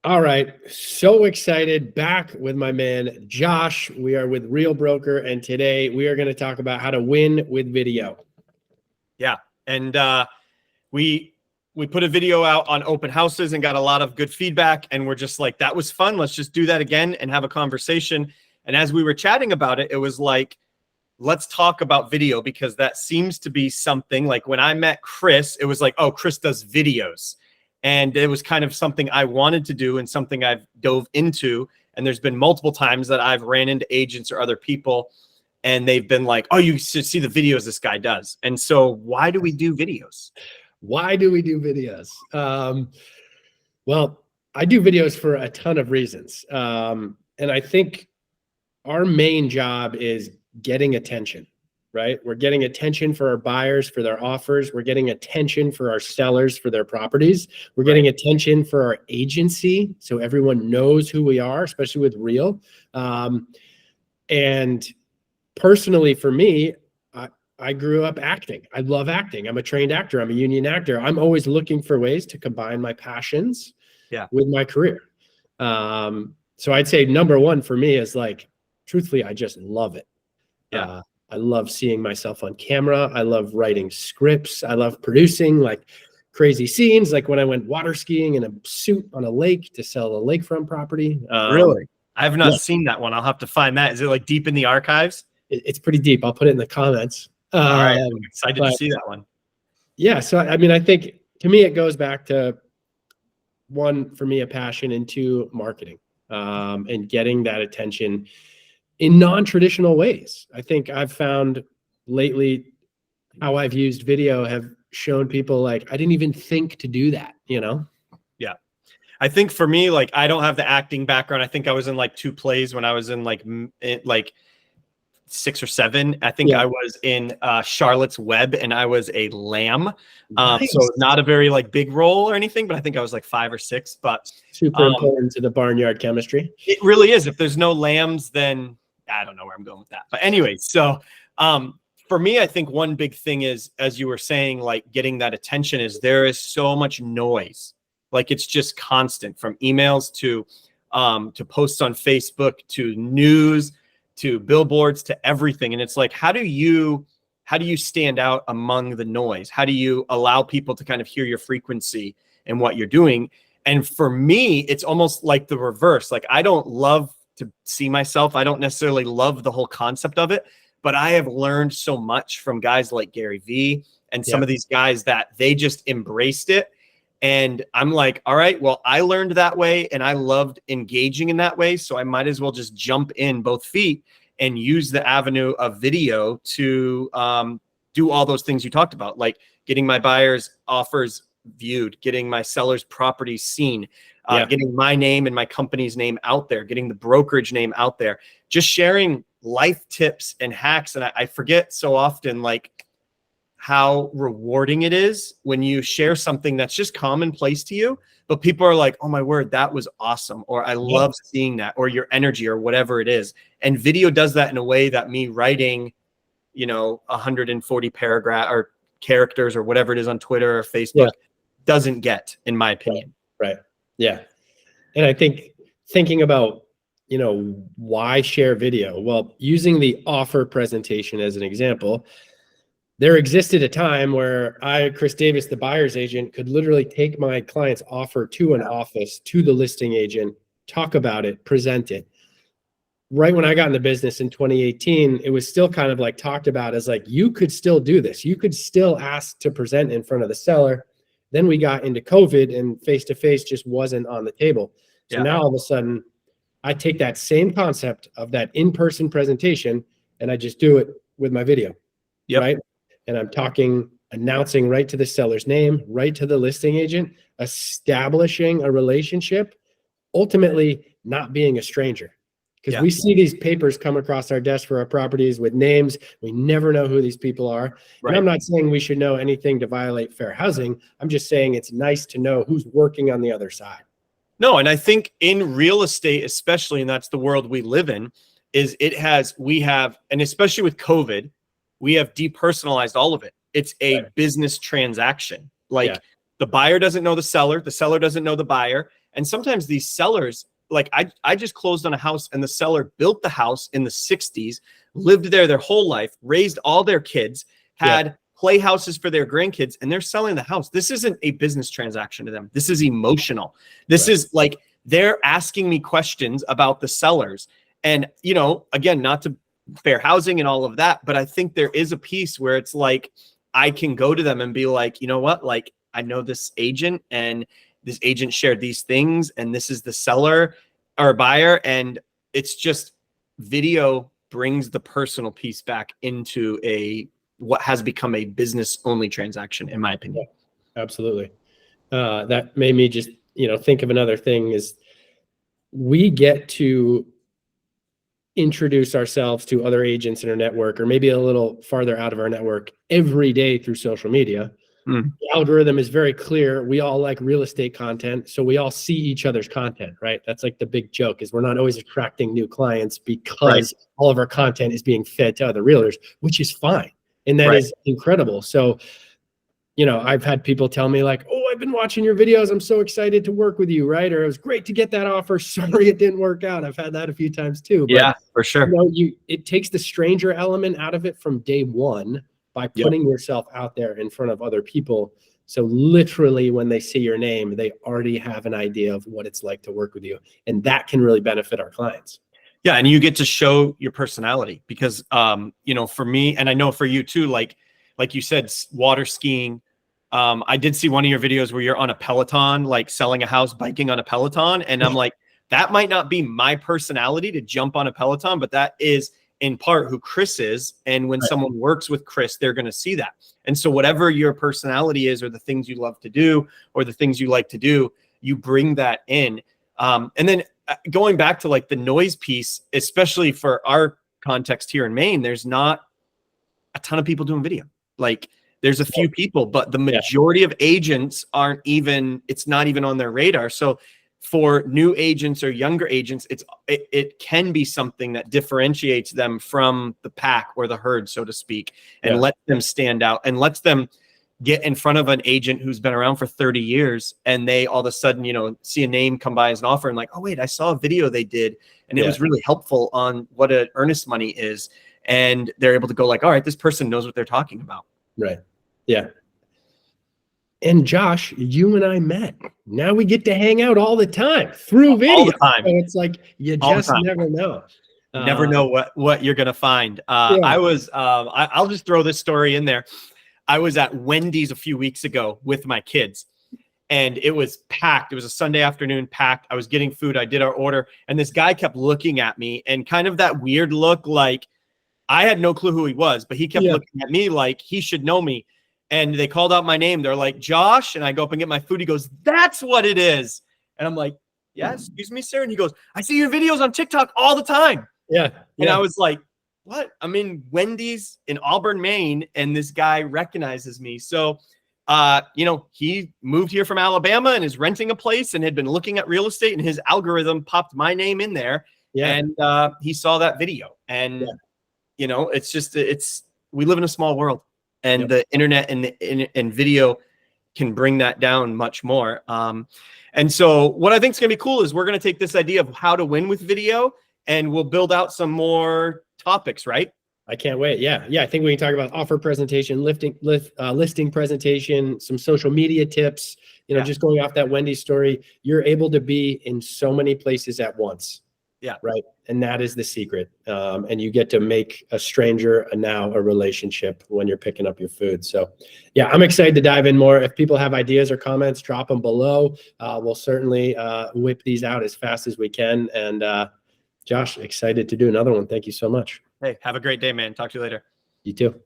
All right. So excited. Back with my man, Josh. We are with Real Broker, and today we are going to talk about how to win with video. Yeah. And we put a video out on open houses and got a lot of good feedback. And we're just like, that was fun. Let's just do that again and have a conversation. And as we were chatting about it, it was like, let's talk about video, because that seems to be something like when I met Chris, it was like, oh, Chris does videos. And it was kind of something I wanted to do and something I've dove into. And there's been multiple times that I've ran into agents or other people and they've been like, oh, you should see the videos this guy does. And so why do we do videos? Why do we do videos? Well, I do videos for a ton of reasons. And I think our main job is getting attention, right? We're getting attention for our buyers, for their offers. We're getting attention for our sellers, for their properties. We're getting attention for our agency, so everyone knows who we are, especially with Real. And personally, for me, I grew up acting. I love acting. I'm a trained actor. I'm a union actor. I'm always looking for ways to combine my passions with my career. So I'd say number one for me is like, truthfully, I just love it. I love seeing myself on camera. I love writing scripts. I love producing like crazy scenes, like when I went water skiing in a suit on a lake to sell a lakefront property. Really? I have not seen that one. I'll have to find that. Is it like deep in the archives? It's pretty deep. I'll put it in the comments. All right. I'm excited to see that one. Yeah. So, I mean, I think to me, it goes back to one, for me, a passion, and two, marketing, and getting that attention in non-traditional ways. I think I've found lately how I've used video have shown people like, I didn't even think to do that, you know? Yeah. I think for me, like, I don't have the acting background. I think I was in like 2 plays when I was in like 6 or 7. I think I was in Charlotte's Web and I was a lamb. Nice. So not a very like big role or anything, but I think I was like 5 or 6, but super important to the barnyard chemistry. It really is. If there's no lambs, then I don't know where I'm going with that. But anyway, so for me, I think one big thing is, as you were saying, like getting that attention, is there is so much noise. Like it's just constant, from emails to posts on Facebook, to news, to billboards, to everything. And it's like, how do you stand out among the noise? How do you allow people to kind of hear your frequency and what you're doing? And for me, it's almost like the reverse. Like, I don't love to see myself. I don't necessarily love the whole concept of it, but I have learned so much from guys like Gary Vee and some of these guys that they just embraced it. And I'm like, all right, well, I learned that way and I loved engaging in that way. So I might as well just jump in both feet and use the avenue of video to do all those things you talked about, like getting my buyers' offers viewed, getting my sellers' properties seen, getting my name and my company's name out there, getting the brokerage name out there, just sharing life tips and hacks. And I forget so often, like, how rewarding it is when you share something that's just commonplace to you, but people are like, oh my word, that was awesome. Or I love seeing that, or your energy, or whatever it is. And video does that in a way that me writing, 140 paragraph or characters or whatever it is on Twitter or Facebook doesn't get, in my opinion. Right. Yeah. And I think thinking about, why share video? Well, using the offer presentation as an example, there existed a time where I, Chris Davis, the buyer's agent, could literally take my client's offer to an office, to the listing agent, talk about it, present it. Right when I got in the business in 2018, it was still kind of like talked about as like, you could still do this. You could still ask to present in front of the seller. Then we got into COVID and face-to-face just wasn't on the table. So now all of a sudden I take that same concept of that in-person presentation and I just do it with my video, right? And I'm announcing right to the seller's name, right to the listing agent, establishing a relationship, ultimately not being a stranger. Because we see these papers come across our desk for our properties with names. We never know who these people are. And I'm not saying we should know anything to violate fair housing. I'm just saying it's nice to know who's working on the other side. No, and I think in real estate, especially, and that's the world we live in, is we have, and especially with COVID, we have depersonalized all of it. It's a business transaction. Like the buyer doesn't know the seller doesn't know the buyer. And sometimes these sellers, like I just closed on a house and the seller built the house in the 60s, lived there their whole life, raised all their kids, had playhouses for their grandkids, and they're selling the house. This isn't a business transaction to them. This is emotional. This is like they're asking me questions about the sellers. And, you know, again, not to fair housing and all of that, but I think there is a piece where it's like I can go to them and be like, you know what, like I know this agent and this agent shared these things and this is the seller or buyer. And it's just video brings the personal piece back into what has become a business only transaction, in my opinion. Yeah, absolutely. That made me just, you know, think of another thing is we get to introduce ourselves to other agents in our network, or maybe a little farther out of our network every day through social media. The algorithm is very clear. We all like real estate content. So we all see each other's content, right? That's like the big joke is we're not always attracting new clients because all of our content is being fed to other realtors, which is fine. And that is incredible. So, you know, I've had people tell me like, oh, I've been watching your videos. I'm so excited to work with you, right? Or it was great to get that offer. Sorry, it didn't work out. I've had that a few times too. But, yeah, for sure. You know, it takes the stranger element out of it from day one by putting yourself out there in front of other people. So literally when they see your name, they already have an idea of what it's like to work with you. And that can really benefit our clients. Yeah. And you get to show your personality because, you know, for me, and I know for you too, like you said, water skiing. I did see one of your videos where you're on a Peloton, like selling a house, biking on a Peloton. And I'm like, that might not be my personality to jump on a Peloton, but that is in part who Chris is. And when someone works with Chris, they're going to see that. And so whatever your personality is, or the things you love to do, or the things you like to do, you bring that in. And then going back to like the noise piece, especially for our context here in Maine, there's not a ton of people doing video. Like there's a few people, but the majority of agents aren't even, it's not even on their radar. So for new agents or younger agents, it can be something that differentiates them from the pack or the herd, so to speak, and lets them stand out and lets them get in front of an agent who's been around for 30 years. And they all of a sudden, you know, see a name come by as an offer and like, oh wait, I saw a video they did and it was really helpful on what an earnest money is. And they're able to go like, all right, this person knows what they're talking about. Right. Yeah. And Josh, you and I met. Now we get to hang out all the time through video. All the time. So it's like you just never know. Never know what you're gonna find. I was. I'll just throw this story in there. I was at Wendy's a few weeks ago with my kids, and it was packed. It was a Sunday afternoon, packed. I was getting food. I did our order, and this guy kept looking at me, and kind of that weird look, like I had no clue who he was, but he kept looking at me like he should know me. And they called out my name. They're like, Josh. And I go up and get my food. He goes, that's what it is. And I'm like, yeah, excuse me, sir. And he goes, I see your videos on TikTok all the time. Yeah. And I was like, what? I'm in Wendy's in Auburn, Maine. And this guy recognizes me. So, you know, he moved here from Alabama and is renting a place and had been looking at real estate, and his algorithm popped my name in there. Yeah. And he saw that video. And, you know, it's just, we live in a small world. And the internet and video can bring that down much more. And so what I think is going to be cool is we're going to take this idea of how to win with video and we'll build out some more topics, right? I can't wait. Yeah. I think we can talk about offer presentation, listing presentation, some social media tips, you know, just going off that Wendy's story. You're able to be in so many places at once. Yeah. Right. And that is the secret. And you get to make a stranger now a relationship when you're picking up your food. So yeah, I'm excited to dive in more. If people have ideas or comments, drop them below. We'll certainly whip these out as fast as we can. And Josh, excited to do another one. Thank you so much. Hey, have a great day, man. Talk to you later. You too.